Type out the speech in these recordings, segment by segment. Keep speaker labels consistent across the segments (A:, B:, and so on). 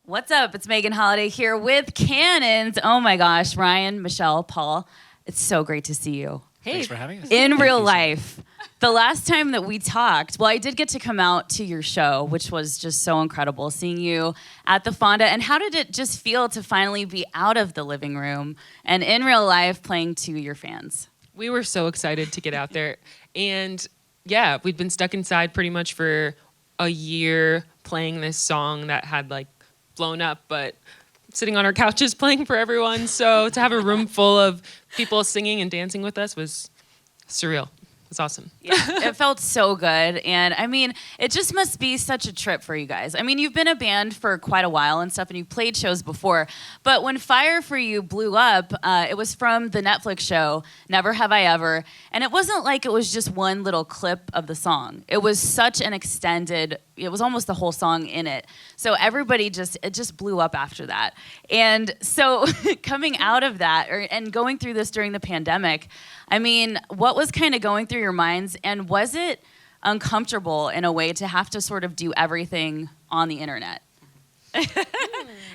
A: What's up? It's Megan Holiday here with Cannons. Oh my gosh, Ryan, Michelle, Paul. It's so great to see you.
B: Hey. Thanks for having us.
A: In real life. The last time that we talked, well, I did get to come out to your show, which was just so incredible, seeing you at the Fonda. And how did it just feel to finally be out of the living room and in real life playing to your fans?
C: We were so excited to get out there. And yeah, we'd been stuck inside pretty much for a year playing this song that had like blown up, but sitting on our couches playing for everyone. So to have a room full of people singing and dancing with us was surreal. It was awesome.
A: Yeah, it felt so good. And I mean, it just must be such a trip for you guys. I mean, you've been a band for quite a while and stuff, and you've played shows before. But when Fire for You blew up, it was from the Netflix show, Never Have I Ever. And it wasn't like it was just one little clip of the song. It was such an extended, it was almost the whole song in it. So everybody it just blew up after that. And so coming out of that and going through this during the pandemic, I mean, what was kind of going through your minds, and was it uncomfortable in a way to have to sort of do everything on the internet?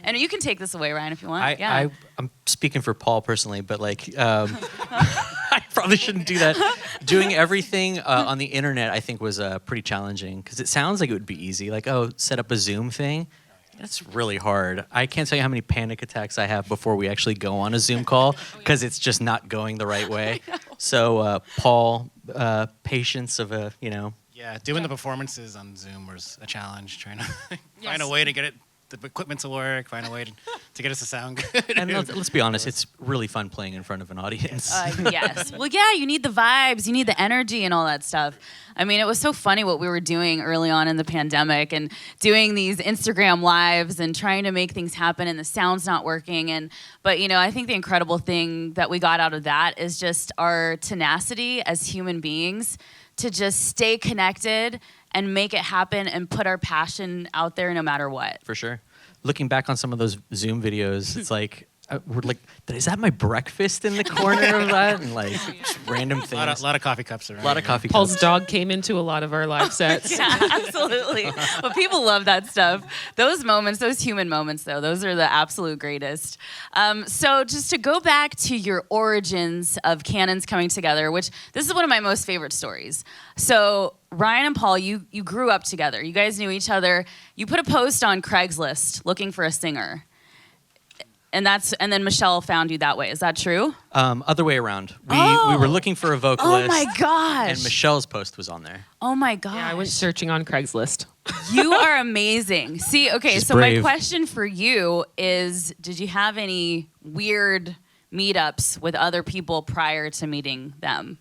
A: And you can take this away, Ryan, if you want.
D: I'm speaking for Paul personally, but I probably shouldn't do that. Doing everything on the internet, I think, was pretty challenging because it sounds like it would be easy. Like, oh, set up a Zoom thing. That's really hard. I can't tell you how many panic attacks I have before we actually go on a Zoom call because it's just not going the right way. So, Paul, patience of
B: Yeah, doing the performances on Zoom was a challenge, trying to find a way to get the equipment to work, find a way to get us to sound good.
D: And let's be honest, it's really fun playing in front of an audience.
A: Yes. Well, yeah, you need the vibes, you need the energy and all that stuff. I mean, it was so funny what we were doing early on in the pandemic and doing these Instagram lives and trying to make things happen, and the sound's not working. But I think the incredible thing that we got out of that is just our tenacity as human beings to just stay connected and make it happen and put our passion out there no matter what.
D: For sure. Looking back on some of those Zoom videos, it's like, we're like, is that my breakfast in the corner of that? And like just random things.
B: A lot of coffee cups around.
D: A lot of coffee
C: Paul's
D: cups.
C: dog came into a lot of our live sets.
A: Yeah, absolutely. But people love that stuff. Those moments, those human moments, though, those are the absolute greatest. So just to go back to your origins of Cannons coming together, which this is one of my most favorite stories. So Ryan and Paul, you grew up together. You guys knew each other. You put a post on Craigslist looking for a singer. And then Michelle found you that way. Is that true?
D: Other way around. We were looking for a vocalist.
A: Oh my gosh.
D: And Michelle's post was on there.
A: Oh my gosh.
C: Yeah, I went searching on Craigslist.
A: You are amazing. See, okay,
D: She's
A: so
D: brave.
A: my question for you is, did you have any weird meetups with other people prior to meeting them?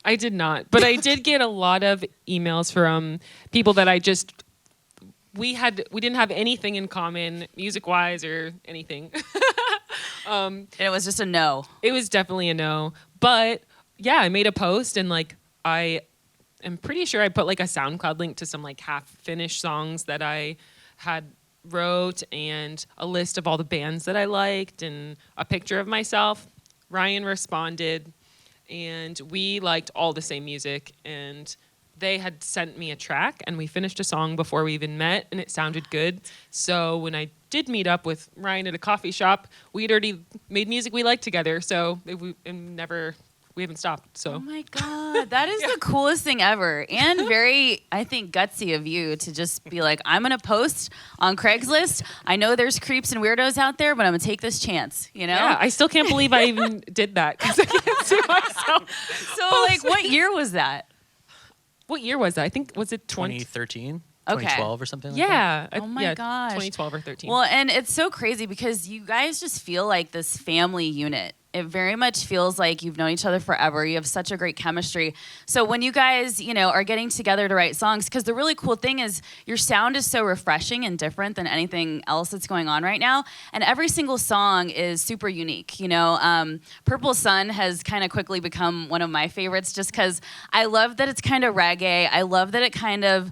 C: I did not, but I did get a lot of emails from people that we didn't have anything in common music-wise or anything.
A: And it was just a no.
C: It was definitely a no. But yeah, I made a post and I am pretty sure I put a SoundCloud link to some half-finished songs that I had wrote and a list of all the bands that I liked and a picture of myself. Ryan responded, and we liked all the same music, and they had sent me a track, and we finished a song before we even met, and it sounded good. So when I did meet up with Ryan at a coffee shop, we'd already made music we liked together, so we haven't stopped. So.
A: Oh my God, that is the coolest thing ever, and very, I think, gutsy of you to just be like, I'm gonna post on Craigslist. I know there's creeps and weirdos out there, but I'm gonna take this chance.
C: Yeah, I still can't believe I even did that because I can't see myself.
A: So what year was that?
C: What year was that? I think, was it
D: 2013?
A: Okay.
D: 2012 or something like
C: yeah.
A: Oh my gosh.
C: 2012 or 13.
A: Well, and it's so crazy because you guys just feel like this family unit. It very much feels like you've known each other forever. You have such a great chemistry. So when you guys, are getting together to write songs, because the really cool thing is your sound is so refreshing and different than anything else that's going on right now. And every single song is super unique. Purple Sun has kind of quickly become one of my favorites just because I love that it's kind of reggae. I love that it kind of,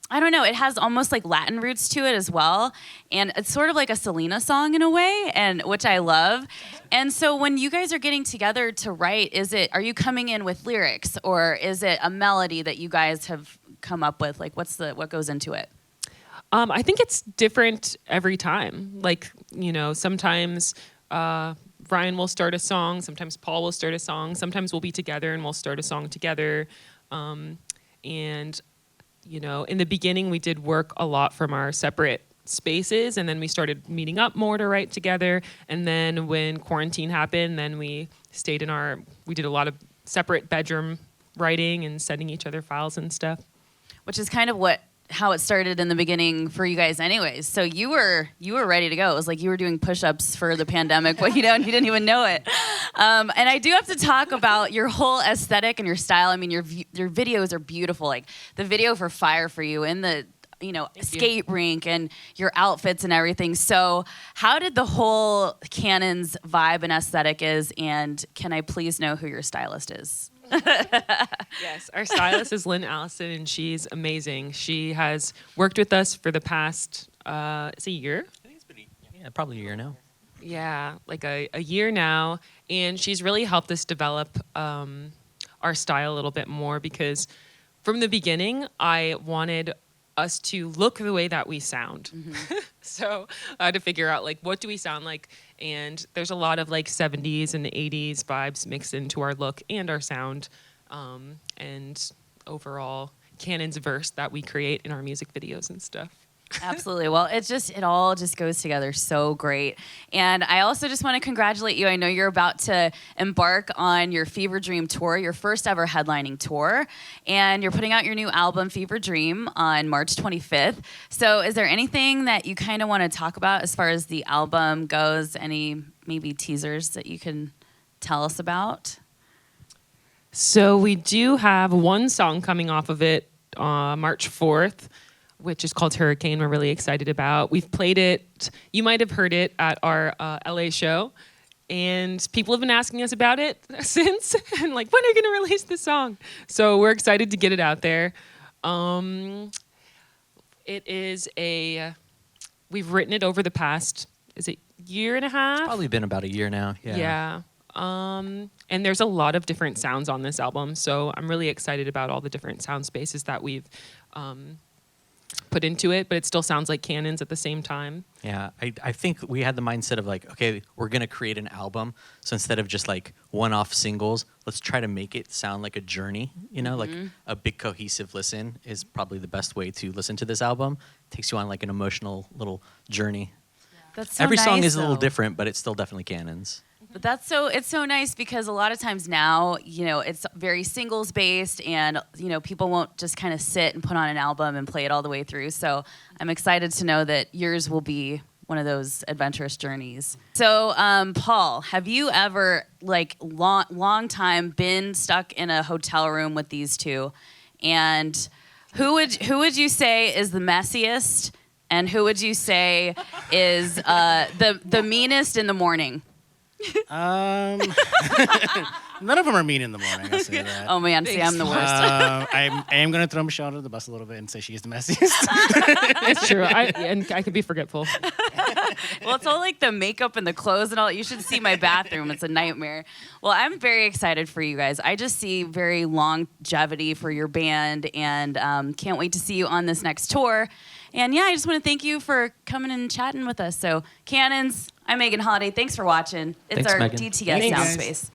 A: I don't know, it has almost like Latin roots to it as well. And it's sort of like a Selena song in a way, and which I love. And so when you guys are getting together to write, are you coming in with lyrics, or is it a melody that you guys have come up with? Like what goes into it?
C: I think it's different every time. Like, sometimes Ryan will start a song, sometimes Paul will start a song, sometimes we'll be together and we'll start a song together. And, in the beginning, we did work a lot from our separate spaces, and then we started meeting up more to write together. And then when quarantine happened, then we stayed we did a lot of separate bedroom writing and sending each other files and stuff.
A: Which is kind of how it started in the beginning for you guys anyways. So you were ready to go. It was like you were doing push-ups for the pandemic, but you didn't even know it. And I do have to talk about your whole aesthetic and your style. I mean, your videos are beautiful. Like the video for Fire for You and the skate rink and your outfits and everything. So how did the whole Cannon's vibe and aesthetic is, and can I please know who your stylist is?
C: Yes, our stylist is Lynn Allison, and she's amazing. She has worked with us for the past, it's a year?
D: I think it's been probably a year now.
C: Yeah, like a year now. And she's really helped us develop our style a little bit more, because from the beginning, I wanted us to look the way that we sound. Mm-hmm. So I had to figure out, like, what do we sound like? And there's a lot of, like, 70s and 80s vibes mixed into our look and our sound. And overall, Cannon's verse that we create in our music videos and stuff.
A: Absolutely. Well, it all just goes together so great. And I also just want to congratulate you. I know you're about to embark on your Fever Dream tour, your first ever headlining tour, and you're putting out your new album, Fever Dream, on March 25th. So is there anything that you kind of want to talk about as far as the album goes? Any maybe teasers that you can tell us about?
C: So we do have one song coming off of it March 4th, which is called Hurricane. We're really excited about. We've played it. You might have heard it at our LA show, and people have been asking us about it since, and like, when are you going to release this song? So we're excited to get it out there. It is we've written it over the past, is it year and a half?
D: It's probably been about a year now. Yeah.
C: Yeah. And there's a lot of different sounds on this album, so I'm really excited about all the different sound spaces that we've put into it, but it still sounds like Cannon's at the same time.
D: Yeah, I think we had the mindset of like, okay, we're going to create an album. So instead of just like one-off singles, let's try to make it sound like a journey, like a big cohesive listen is probably the best way to listen to this album. It takes you on like an emotional little journey.
A: Yeah. That's so
D: Every song
A: nice,
D: is a little
A: though.
D: different, but it's still definitely Cannon's.
A: But it's so nice because a lot of times now, it's very singles based, and people won't just kind of sit and put on an album and play it all the way through. So I'm excited to know that yours will be one of those adventurous journeys. So Paul, have you ever long time been stuck in a hotel room with these two? And who would you say is the messiest, and who would you say is the meanest in the morning?
B: None of them are mean in the morning. I'll say that.
A: Oh man, see, I'm the worst.
B: I am going to throw Michelle under the bus a little bit and say she's the messiest.
C: It's true. I could be forgetful.
A: Well, it's all like the makeup and the clothes and all. You should see my bathroom. It's a nightmare. Well, I'm very excited for you guys. I just see very longevity for your band, and can't wait to see you on this next tour. And yeah, I just want to thank you for coming and chatting with us. So, Cannons, I'm Megan Holiday. Thanks for watching. It's
D: Thanks,
A: our
D: Megan.
A: DTS
B: Thanks,
A: Sound
B: guys.
A: Space.